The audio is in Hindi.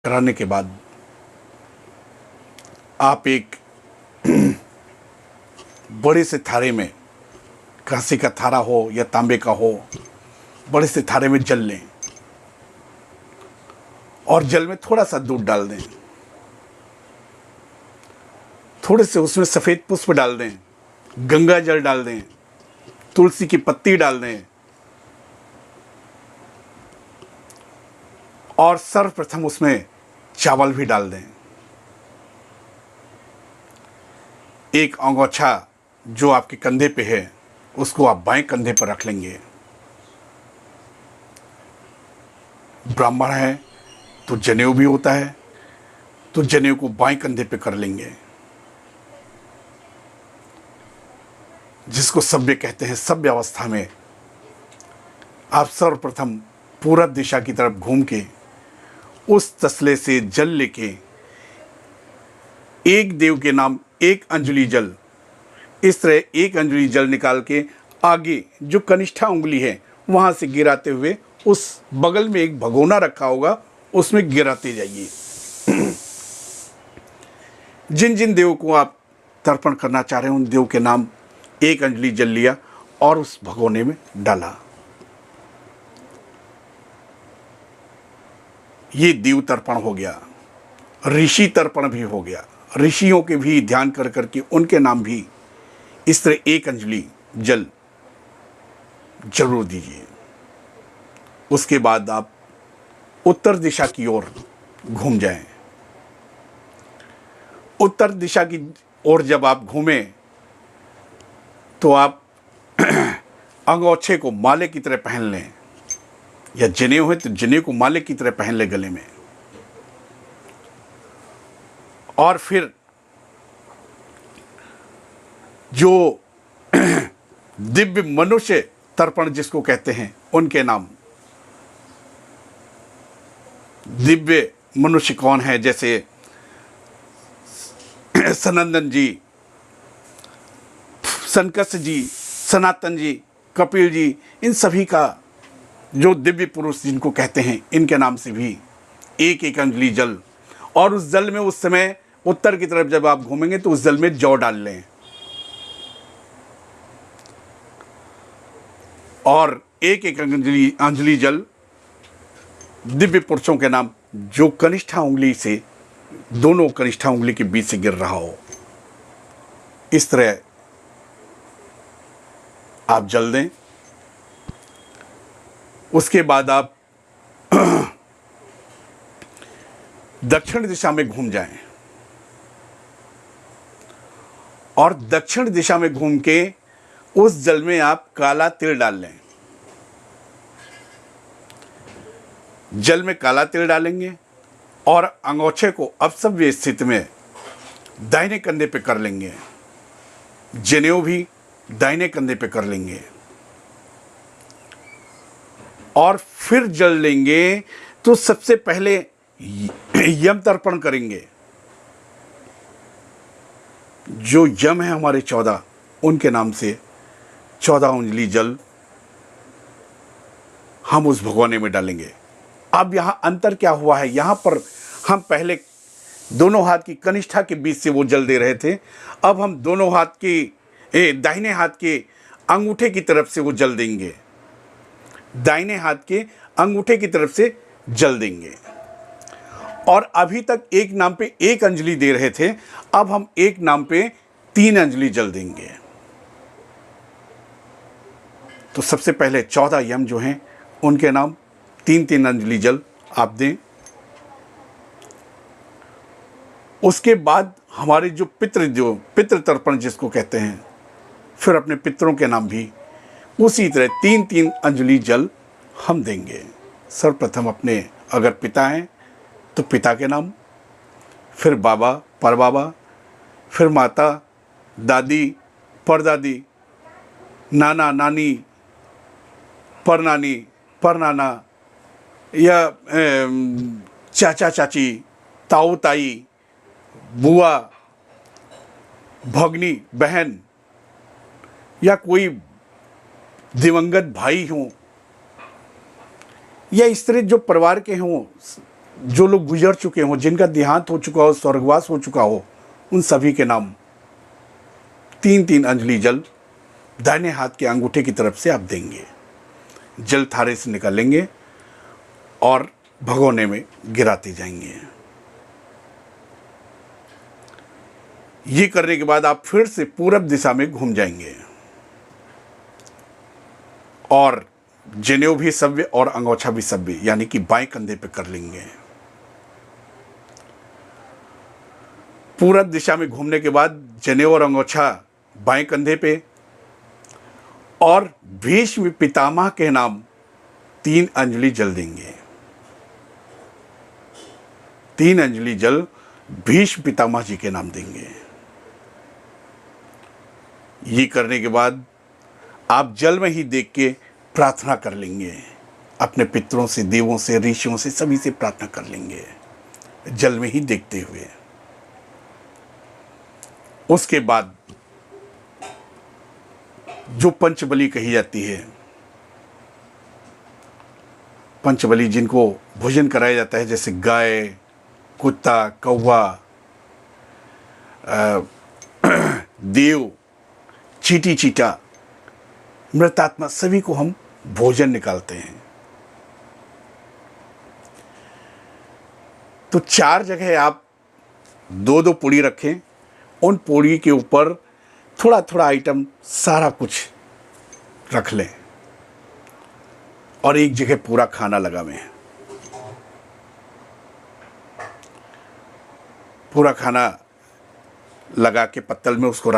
कराने के बाद आप एक बड़े से थारे में, कांसे का थारा हो या तांबे का हो, बड़े से थारे में जल लें और जल में थोड़ा सा दूध डाल दें, थोड़े से उसमें सफ़ेद पुष्प डाल दें, गंगा जल डाल दें, तुलसी की पत्ती डाल दें और सर्वप्रथम उसमें चावल भी डाल दें। एक अंगोछा जो आपके कंधे पे है उसको आप बाएं कंधे पर रख लेंगे। ब्राह्मण है तो जनेऊ भी होता है, तो जनेऊ को बाएं कंधे पे कर लेंगे, जिसको सभ्य कहते हैं। सभ्य अवस्था में आप सर्वप्रथम पूरब दिशा की तरफ घूम के उस तसले से जल लेके एक देव के नाम एक अंजलि जल, इस तरह एक अंजलि जल निकाल के आगे जो कनिष्ठा उंगली है वहाँ से गिराते हुए उस बगल में एक भगोना रखा होगा उसमें गिराते जाइए। जिन जिन देव को आप तर्पण करना चाह रहे हैं उन देव के नाम एक अंजलि जल लिया और उस भगोने में डाला। ये देव तर्पण हो गया। ऋषि तर्पण भी हो गया। ऋषियों के भी ध्यान कर करके उनके नाम भी इस तरह एक अंजलि जल जरूर दीजिए। उसके बाद आप उत्तर दिशा की ओर घूम जाएं। उत्तर दिशा की ओर जब आप घूमें तो आप अंगोछे को माले की तरह पहन लें, या जनेऊ है तो जनेऊ को माले की तरह पहन लें गले में। और फिर जो दिव्य मनुष्य तर्पण जिसको कहते हैं उनके नाम, दिव्य मनुष्य कौन है, जैसे सनंदन जी, सनकस जी, सनातन जी, कपिल जी, इन सभी का जो दिव्य पुरुष जिनको कहते हैं इनके नाम से भी एक एक अंजलि जल। और उस जल में उस समय उत्तर की तरफ जब आप घूमेंगे तो उस जल में जौ डाल लें और एक एक अंजलि जल दिव्य पुरुषों के नाम जो कनिष्ठा उंगली से, दोनों कनिष्ठा उंगली के बीच से गिर रहा हो, इस तरह आप जल दें। उसके बाद आप दक्षिण दिशा में घूम जाएं और दक्षिण दिशा में घूम के उस जल में आप काला तिल डाल लें। जल में काला तिल डालेंगे और अंगोछे को अपसव्य स्थिति में दाहिने कंधे पे कर लेंगे। जनेऊ भी दाहिने कंधे पे कर लेंगे और फिर जल लेंगे। तो सबसे पहले यम तर्पण करेंगे। जो यम है हमारे 14, उनके नाम से 14 अंजलि जल हम उस भगोने में डालेंगे। अब यहाँ अंतर क्या हुआ है, यहाँ पर हम पहले दोनों हाथ की कनिष्ठा के बीच से वो जल दे रहे थे, अब हम दोनों हाथ की दाहिने हाथ के अंगूठे की तरफ से वो जल देंगे। दाहिने हाथ के अंगूठे की तरफ से जल देंगे। और अभी तक एक नाम पे एक अंजलि दे रहे थे, अब हम एक नाम पे 3 अंजलि जल देंगे। तो सबसे पहले 14 यम जो हैं उनके नाम 3-3 अंजलि जल आप दें। उसके बाद हमारे जो पितृ तर्पण जिसको कहते हैं, फिर अपने पितरों के नाम भी उसी तरह 3-3 अंजलि जल हम देंगे। सर्वप्रथम अपने अगर पिता हैं तो पिता के नाम, फिर बाबा, परबाबा, फिर माता, दादी, परदादी, नाना, नानी, परनानी, परनाना, या चाचा, चाची, ताऊ, ताई, बुआ, भगनी, बहन, या कोई दिवंगत भाई हों, या इस तरह जो परिवार के हों जो लोग गुजर चुके हों, जिनका देहांत हो चुका हो, स्वर्गवास हो चुका हो, उन सभी के नाम 3-3 अंजलि जल दाहिने हाथ के अंगूठे की तरफ से आप देंगे। जल थारे से निकालेंगे और भगोने में गिराते जाएंगे। ये करने के बाद आप फिर से पूरब दिशा में घूम जाएंगे और जनेऊ भी सव्य और अंगोछा भी सव्य, यानी कि बाएं कंधे पे कर लेंगे। पूरब दिशा में घूमने के बाद जनेऊ और अंगोछा बाएं कंधे पे और भीष्म पितामह के नाम 3 अंजलि जल देंगे। 3 अंजलि जल भीष्म पितामह जी के नाम देंगे। ये करने के बाद आप जल में ही देख के प्रार्थना कर लेंगे, अपने पितरों से, देवों से, ऋषियों से, सभी से प्रार्थना कर लेंगे जल में ही देखते हुए। उसके बाद जो पंचबली कही जाती है, पंचबली जिनको भोजन कराया जाता है, जैसे गाय, कुत्ता, कौवा, देव, चींटी, चीटा, मृतात्मा, सभी को हम भोजन निकालते हैं। तो 4 जगह आप 2-2 पूड़ी रखें, उन पूड़ी के ऊपर थोड़ा थोड़ा आइटम सारा कुछ रख लें और एक जगह पूरा खाना लगावें। पूरा खाना लगा के पत्तल में उसको रख